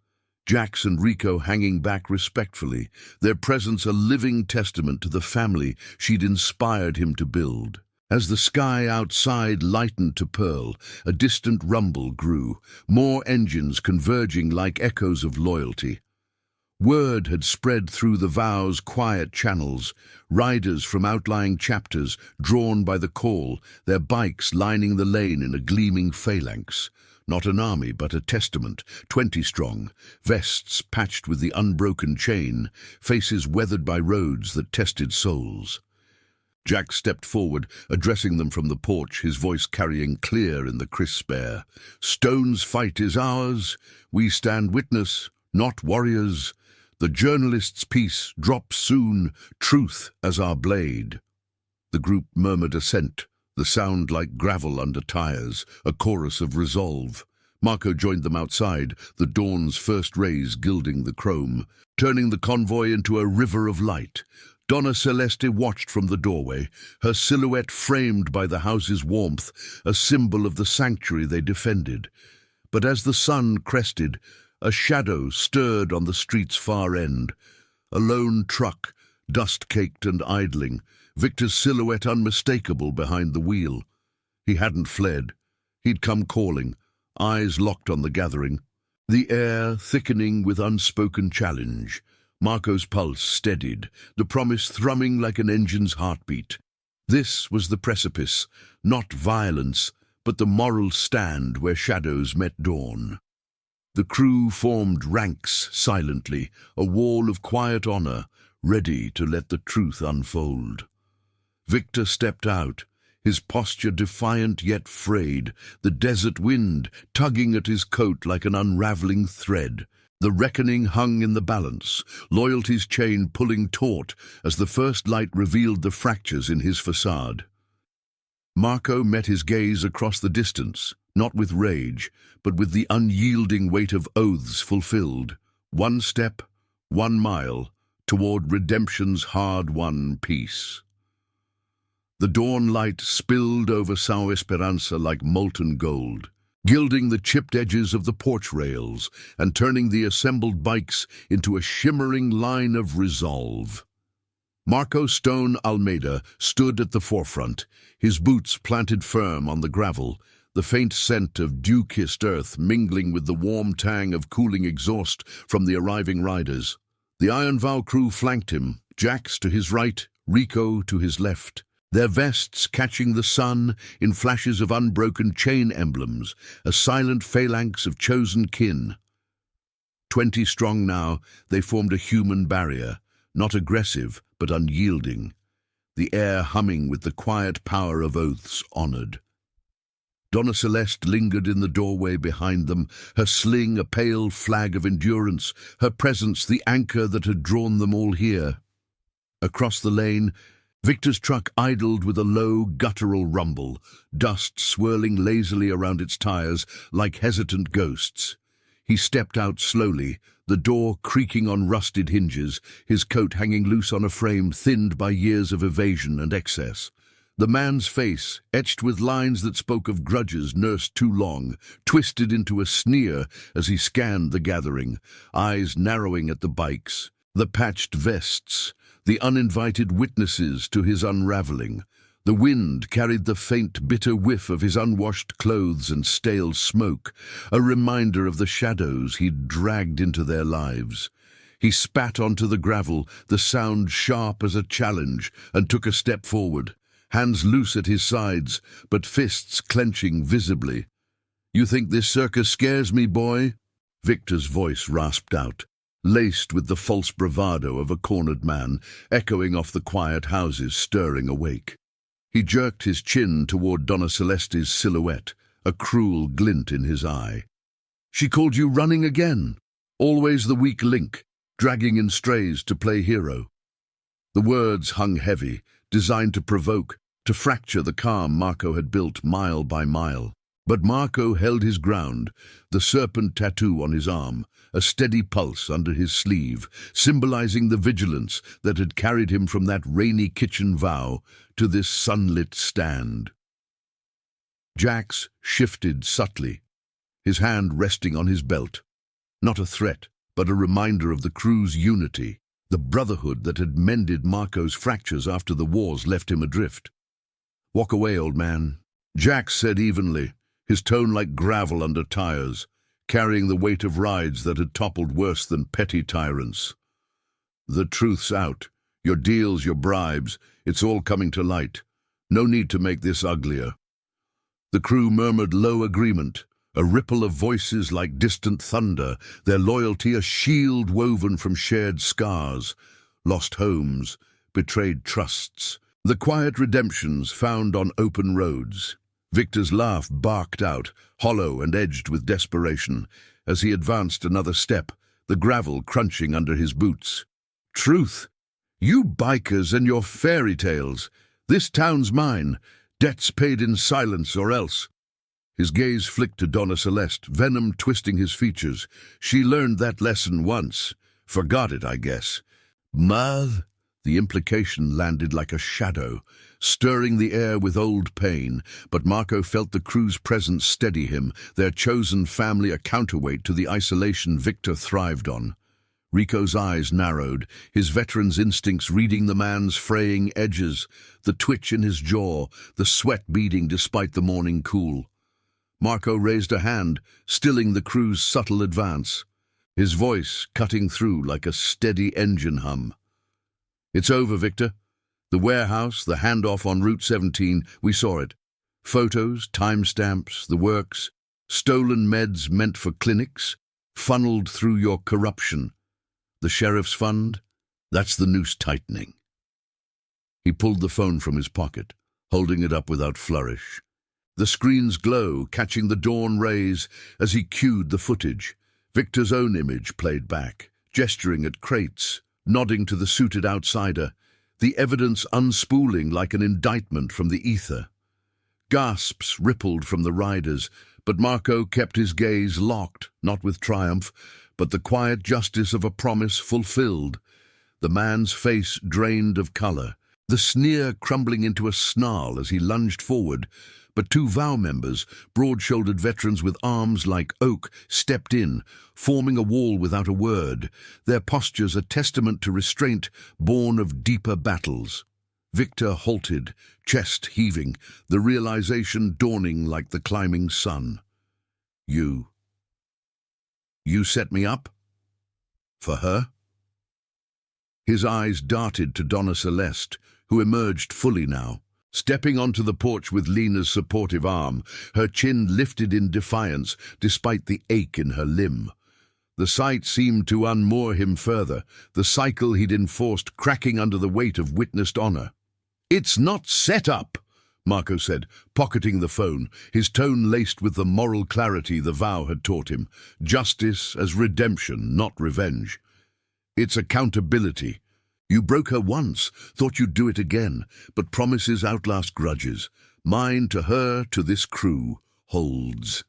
Jax and Rico hanging back respectfully, their presence a living testament to the family she'd inspired him to build. As the sky outside lightened to pearl, a distant rumble grew, more engines converging like echoes of loyalty. Word had spread through the vow's quiet channels, riders from outlying chapters drawn by the call, their bikes lining the lane in a gleaming phalanx. Not an army, but a testament, 20 strong, vests patched with the unbroken chain, faces weathered by roads that tested souls. Jack stepped forward, addressing them from the porch, his voice carrying clear in the crisp air. Stone's fight is ours. We stand witness, not warriors. The journalist's peace drops soon, truth as our blade. The group murmured assent, the sound like gravel under tires, a chorus of resolve. Marco joined them outside, the dawn's first rays gilding the chrome, turning the convoy into a river of light. Donna Celeste watched from the doorway, her silhouette framed by the house's warmth, a symbol of the sanctuary they defended. But as the sun crested, a shadow stirred on the street's far end. A lone truck, dust-caked and idling, Victor's silhouette unmistakable behind the wheel. He hadn't fled. He'd come calling, eyes locked on the gathering, the air thickening with unspoken challenge. Marco's pulse steadied, the promise thrumming like an engine's heartbeat. This was the precipice, not violence, but the moral stand where shadows met dawn. The crew formed ranks silently, a wall of quiet honor, ready to let the truth unfold. Victor stepped out, his posture defiant yet frayed, the desert wind tugging at his coat like an unraveling thread. The reckoning hung in the balance, loyalty's chain pulling taut as the first light revealed the fractures in his facade. Marco met his gaze across the distance, not with rage, but with the unyielding weight of oaths fulfilled. 1 step, 1 mile, toward redemption's hard-won peace. The dawn light spilled over São Esperança like molten gold, gilding the chipped edges of the porch rails and turning the assembled bikes into a shimmering line of resolve. Marco Stone Almeida stood at the forefront, his boots planted firm on the gravel, the faint scent of dew-kissed earth mingling with the warm tang of cooling exhaust from the arriving riders. The Iron Vow crew flanked him, Jax to his right, Rico to his left, their vests catching the sun in flashes of unbroken chain emblems, a silent phalanx of chosen kin. 20 strong now, they formed a human barrier, not aggressive but unyielding, the air humming with the quiet power of oaths honored. Donna Celeste lingered in the doorway behind them, her sling a pale flag of endurance, her presence the anchor that had drawn them all here. Across the lane, Victor's truck idled with a low, guttural rumble, dust swirling lazily around its tires like hesitant ghosts. He stepped out slowly, the door creaking on rusted hinges, his coat hanging loose on a frame thinned by years of evasion and excess. The man's face, etched with lines that spoke of grudges nursed too long, twisted into a sneer as he scanned the gathering, eyes narrowing at the bikes, the patched vests, the uninvited witnesses to his unraveling. The wind carried the faint, bitter whiff of his unwashed clothes and stale smoke, a reminder of the shadows he'd dragged into their lives. He spat onto the gravel, the sound sharp as a challenge, and took a step forward. hands loose at his sides, but fists clenching visibly. "You think this circus scares me, boy?" Victor's voice rasped out, laced with the false bravado of a cornered man, echoing off the quiet houses stirring awake. He jerked his chin toward Donna Celeste's silhouette, a cruel glint in his eye. "She called you running again. Always the weak link, dragging in strays to play hero." The words hung heavy, designed to provoke, to fracture the calm Marco had built mile by mile. But Marco held his ground, the serpent tattoo on his arm, a steady pulse under his sleeve, symbolizing the vigilance that had carried him from that rainy kitchen vow to this sunlit stand. Jax shifted subtly, his hand resting on his belt. Not a threat, but a reminder of the crew's unity, the brotherhood that had mended Marco's fractures after the wars left him adrift. "Walk away, old man," Jax said evenly, his tone like gravel under tires, carrying the weight of rides that had toppled worse than petty tyrants. "The truth's out. Your deals, your bribes, it's all coming to light. No need to make this uglier." The crew murmured low agreement, a ripple of voices like distant thunder, their loyalty a shield woven from shared scars, lost homes, betrayed trusts, the quiet redemptions found on open roads. Victor's laugh barked out, hollow and edged with desperation, as he advanced another step, the gravel crunching under his boots. "Truth! You bikers and your fairy tales! This town's mine, debts paid in silence or else." His gaze flicked to Donna Celeste, venom twisting his features. "She learned that lesson once. Forgot it, I guess." "Mother?" The implication landed like a shadow, stirring the air with old pain, but Marco felt the crew's presence steady him, their chosen family a counterweight to the isolation Victor thrived on. Rico's eyes narrowed, his veteran's instincts reading the man's fraying edges, the twitch in his jaw, the sweat beading despite the morning cool. Marco raised a hand, stilling the crew's subtle advance, his voice cutting through like a steady engine hum. "It's over, Victor. The warehouse, the handoff on Route 17, we saw it. Photos, timestamps, the works, stolen meds meant for clinics, funneled through your corruption. The sheriff's fund, that's the noose tightening." He pulled the phone from his pocket, holding it up without flourish. The screen's glow catching the dawn rays as he cued the footage. Victor's own image played back, gesturing at crates, nodding to the suited outsider, the evidence unspooling like an indictment from the ether. Gasps rippled from the riders, but Marco kept his gaze locked, not with triumph, but the quiet justice of a promise fulfilled. The man's face drained of color, the sneer crumbling into a snarl as he lunged forward, but two vow members, broad-shouldered veterans with arms like oak, stepped in, forming a wall without a word, their postures a testament to restraint born of deeper battles. Victor halted, chest heaving, the realization dawning like the climbing sun. You set me up? For her?" His eyes darted to Donna Celeste, who emerged fully now. Stepping onto the porch with Lena's supportive arm, her chin lifted in defiance despite the ache in her limb. The sight seemed to unmoor him further, the cycle he'd enforced cracking under the weight of witnessed honor. "It's not set up," Marco said, pocketing the phone, his tone laced with the moral clarity the vow had taught him. Justice as redemption, not revenge. "It's accountability. You broke her once, thought you'd do it again, but promises outlast grudges. Mine to her, to this crew, holds."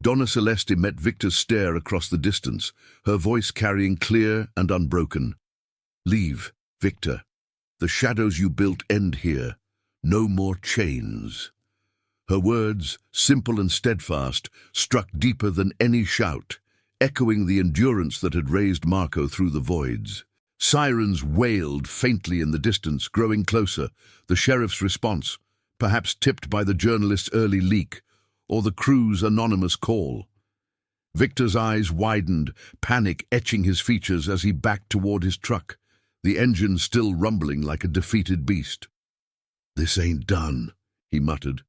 Donna Celeste met Victor's stare across the distance, her voice carrying clear and unbroken. "Leave, Victor. The shadows you built end here. No more chains." Her words, simple and steadfast, struck deeper than any shout, echoing the endurance that had raised Marco through the voids. Sirens wailed faintly in the distance, growing closer, the sheriff's response, perhaps tipped by the journalist's early leak, or the crew's anonymous call. Victor's eyes widened, panic etching his features as he backed toward his truck, the engine still rumbling like a defeated beast. "This ain't done," he muttered.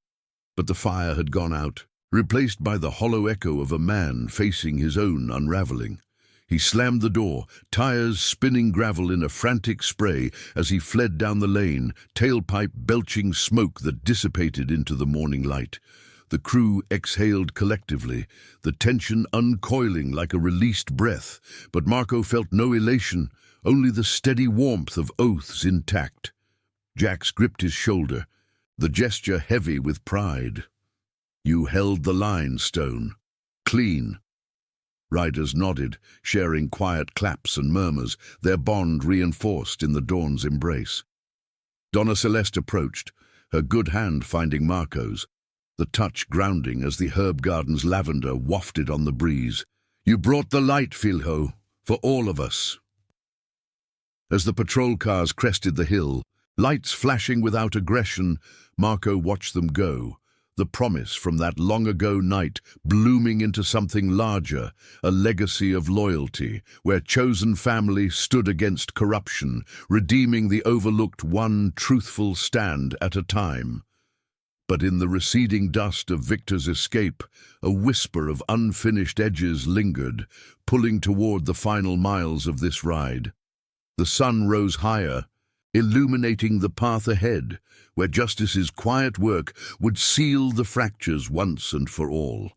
But the fire had gone out, replaced by the hollow echo of a man facing his own unraveling. He slammed the door, tires spinning gravel in a frantic spray as he fled down the lane, tailpipe belching smoke that dissipated into the morning light. The crew exhaled collectively, the tension uncoiling like a released breath, but Marco felt no elation, only the steady warmth of oaths intact. Jax gripped his shoulder, the gesture heavy with pride. "You held the line, Stone. Clean." Riders nodded, sharing quiet claps and murmurs, their bond reinforced in the dawn's embrace. Donna Celeste approached, her good hand finding Marco's, the touch grounding as the herb garden's lavender wafted on the breeze. "You brought the light, Filho, for all of us." As the patrol cars crested the hill, lights flashing without aggression, Marco watched them go, the promise from that long-ago night blooming into something larger, a legacy of loyalty, where chosen family stood against corruption, redeeming the overlooked one truthful stand at a time. But in the receding dust of Victor's escape, a whisper of unfinished edges lingered, pulling toward the final miles of this ride. The sun rose higher, illuminating the path ahead, where justice's quiet work would seal the fractures once and for all.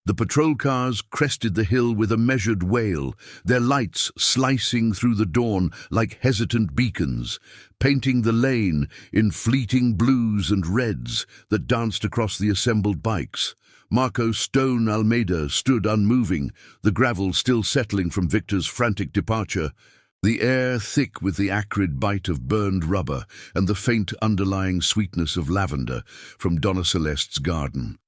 The patrol cars crested the hill with a measured wail, their lights slicing through the dawn like hesitant beacons, painting the lane in fleeting blues and reds that danced across the assembled bikes. Marco Stone Almeida stood unmoving, the gravel still settling from Victor's frantic departure, the air thick with the acrid bite of burned rubber and the faint underlying sweetness of lavender from Donna Celeste's garden.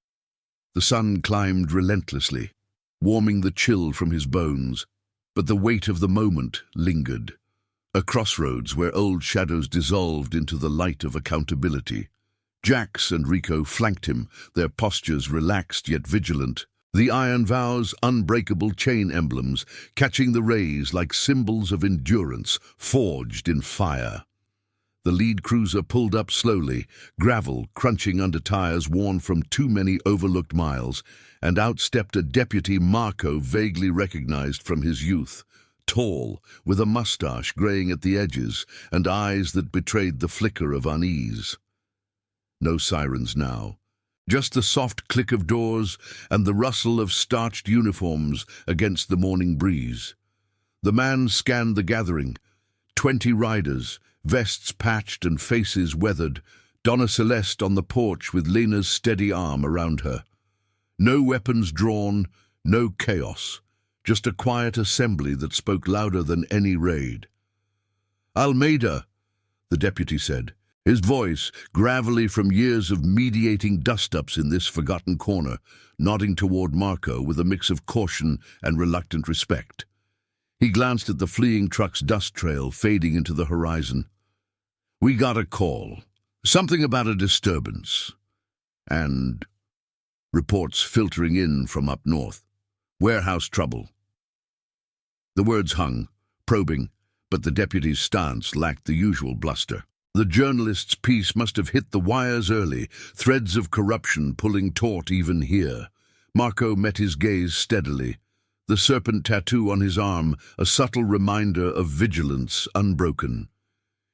The sun climbed relentlessly, warming the chill from his bones, but the weight of the moment lingered. A crossroads where old shadows dissolved into the light of accountability. Jax and Rico flanked him, their postures relaxed yet vigilant, the iron vows unbreakable chain emblems catching the rays like symbols of endurance forged in fire. The lead cruiser pulled up slowly, gravel crunching under tires worn from too many overlooked miles, and out stepped a deputy Marco vaguely recognized from his youth, tall, with a mustache graying at the edges and eyes that betrayed the flicker of unease. No sirens now, just the soft click of doors and the rustle of starched uniforms against the morning breeze. The man scanned the gathering, 20 riders, vests patched and faces weathered, Donna Celeste on the porch with Lena's steady arm around her. No weapons drawn, no chaos, just a quiet assembly that spoke louder than any raid. "Almeida," the deputy said, his voice gravelly from years of mediating dust-ups in this forgotten corner, nodding toward Marco with a mix of caution and reluctant respect. He glanced at the fleeing truck's dust trail fading into the horizon. "We got a call. Something about a disturbance. And reports filtering in from up north. Warehouse trouble." The words hung, probing, but the deputy's stance lacked the usual bluster. The journalist's piece must have hit the wires early, threads of corruption pulling taut even here. Marco met his gaze steadily, the serpent tattoo on his arm a subtle reminder of vigilance unbroken.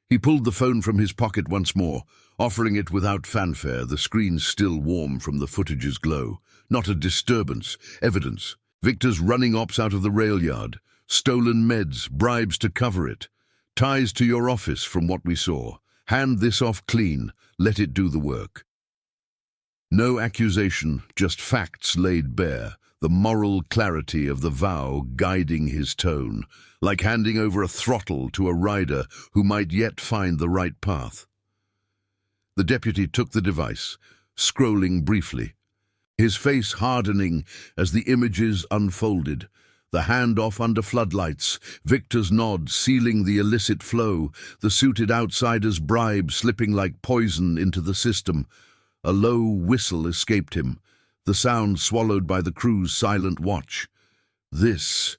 He pulled the phone from his pocket once more, offering it without fanfare, the screen still warm from the footage's glow. Not a disturbance, evidence. Victor's running ops out of the rail yard, stolen meds, bribes to cover it. Ties to your office from what we saw. Hand this off clean, let it do the work. No accusation, just facts laid bare, the moral clarity of the vow guiding his tone, like handing over a throttle to a rider who might yet find the right path. The deputy took the device, scrolling briefly, his face hardening as the images unfolded, the handoff under floodlights, Victor's nod sealing the illicit flow, the suited outsider's bribe slipping like poison into the system. A low whistle escaped him, the sound swallowed by the crew's silent watch. This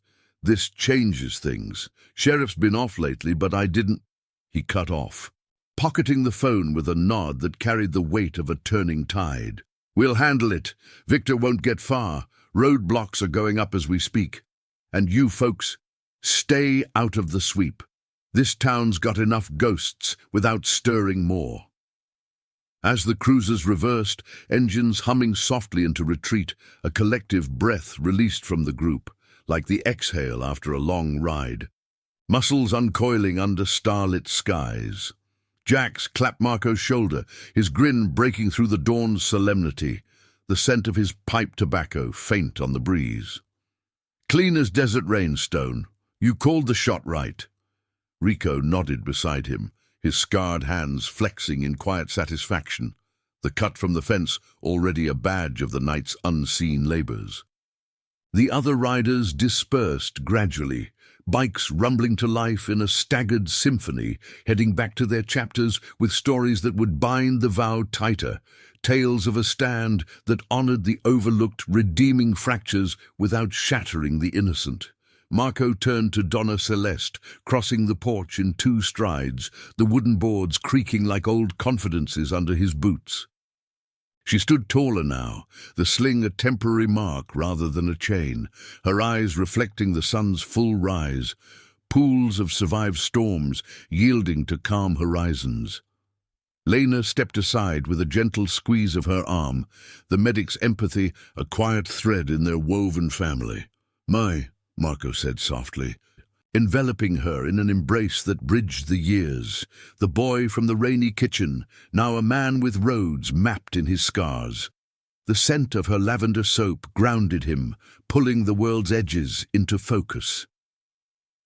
changes things. Sheriff's been off lately, but I didn't—" He cut off. pocketing the phone with a nod that carried the weight of a turning tide. "We'll handle it. Victor won't get far. Roadblocks are going up as we speak. And you folks, stay out of the sweep. This town's got enough ghosts without stirring more." As the cruisers reversed, engines humming softly into retreat, a collective breath released from the group, like the exhale after a long ride. Muscles uncoiling under starlit skies. Jax clapped Marco's shoulder, his grin breaking through the dawn's solemnity, the scent of his pipe tobacco faint on the breeze. "Clean as desert rain, Stone. You called the shot right." Rico nodded beside him, his scarred hands flexing in quiet satisfaction, the cut from the fence already a badge of the night's unseen labors. The other riders dispersed gradually, bikes rumbling to life in a staggered symphony, heading back to their chapters with stories that would bind the vow tighter, tales of a stand that honored the overlooked, redeeming fractures without shattering the innocent. Marco turned to Donna Celeste, crossing the porch in 2 strides, the wooden boards creaking like old confidences under his boots. She stood taller now, the sling a temporary mark rather than a chain, her eyes reflecting the sun's full rise, pools of survived storms yielding to calm horizons. Lena stepped aside with a gentle squeeze of her arm, the medic's empathy a quiet thread in their woven family. Marco said softly, enveloping her in an embrace that bridged the years. The boy from the rainy kitchen, now a man with roads mapped in his scars. The scent of her lavender soap grounded him, pulling the world's edges into focus.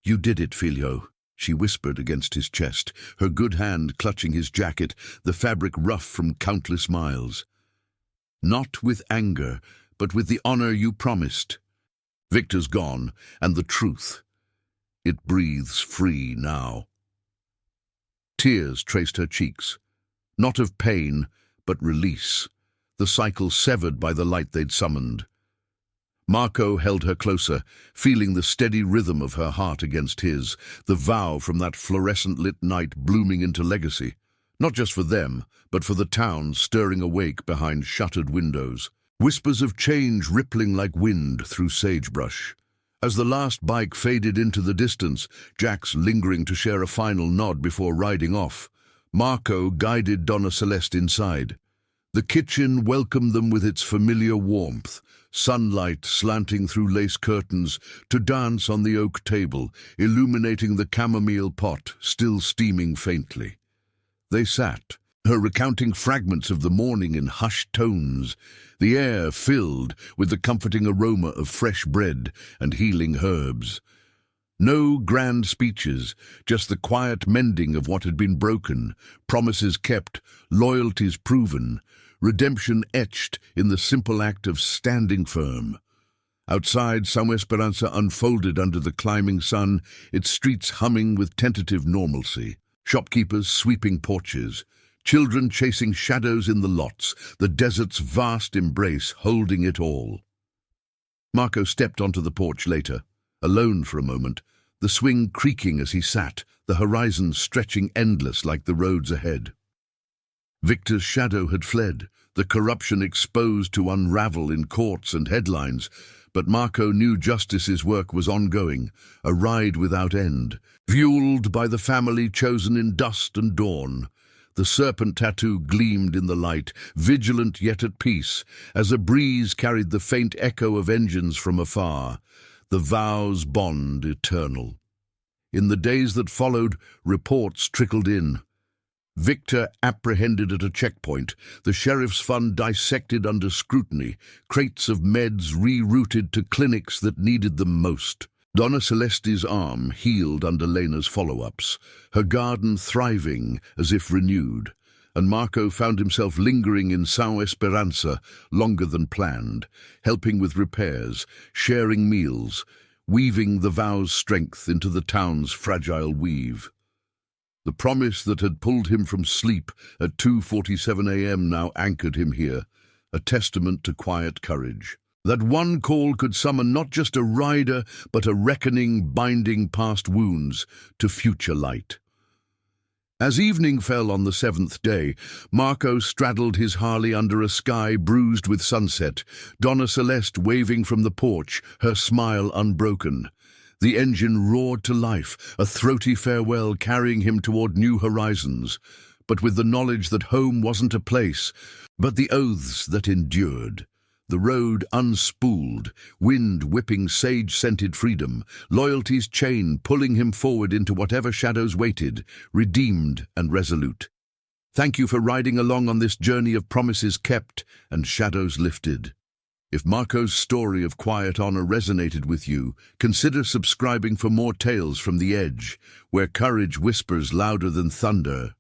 "You did it, Filho," she whispered against his chest, her good hand clutching his jacket, the fabric rough from countless miles. "Not with anger, but with the honor you promised. Victor's gone, and the truth. It breathes free now." Tears traced her cheeks, not of pain, but release, the cycle severed by the light they'd summoned. Marco held her closer, feeling the steady rhythm of her heart against his, the vow from that fluorescent-lit night blooming into legacy, not just for them, but for the town stirring awake behind shuttered windows. Whispers of change rippling like wind through sagebrush. As the last bike faded into the distance, Jax lingering to share a final nod before riding off, Marco guided Donna Celeste inside. The kitchen welcomed them with its familiar warmth, sunlight slanting through lace curtains to dance on the oak table, illuminating the chamomile pot still steaming faintly. They sat, her recounting fragments of the morning in hushed tones, the air filled with the comforting aroma of fresh bread and healing herbs. No grand speeches, just the quiet mending of what had been broken, promises kept, loyalties proven, redemption etched in the simple act of standing firm. Outside, São Esperança unfolded under the climbing sun, its streets humming with tentative normalcy, shopkeepers sweeping porches, children chasing shadows in the lots, the desert's vast embrace holding it all. Marco stepped onto the porch later, alone for a moment, the swing creaking as he sat, the horizon stretching endless like the roads ahead. Victor's shadow had fled, the corruption exposed to unravel in courts and headlines, but Marco knew justice's work was ongoing, a ride without end, fueled by the family chosen in dust and dawn. The serpent tattoo gleamed in the light, vigilant yet at peace, as a breeze carried the faint echo of engines from afar, the vow's bond eternal. In the days that followed, reports trickled in. Victor apprehended at a checkpoint, the sheriff's fund dissected under scrutiny, crates of meds rerouted to clinics that needed them most. Donna Celeste's arm healed under Lena's follow-ups, her garden thriving as if renewed, and Marco found himself lingering in São Esperança longer than planned, helping with repairs, sharing meals, weaving the vow's strength into the town's fragile weave. The promise that had pulled him from sleep at 2:47 a.m. now anchored him here, a testament to quiet courage. That one call could summon not just a rider, but a reckoning binding past wounds to future light. As evening fell on the seventh day, Marco straddled his Harley under a sky bruised with sunset, Donna Celeste waving from the porch, her smile unbroken. The engine roared to life, a throaty farewell carrying him toward new horizons, but with the knowledge that home wasn't a place, but the oaths that endured. The road unspooled, wind whipping sage-scented freedom, loyalty's chain pulling him forward into whatever shadows waited, redeemed and resolute. Thank you for riding along on this journey of promises kept and shadows lifted. If Marco's story of quiet honor resonated with you, consider subscribing for more tales from the edge, where courage whispers louder than thunder.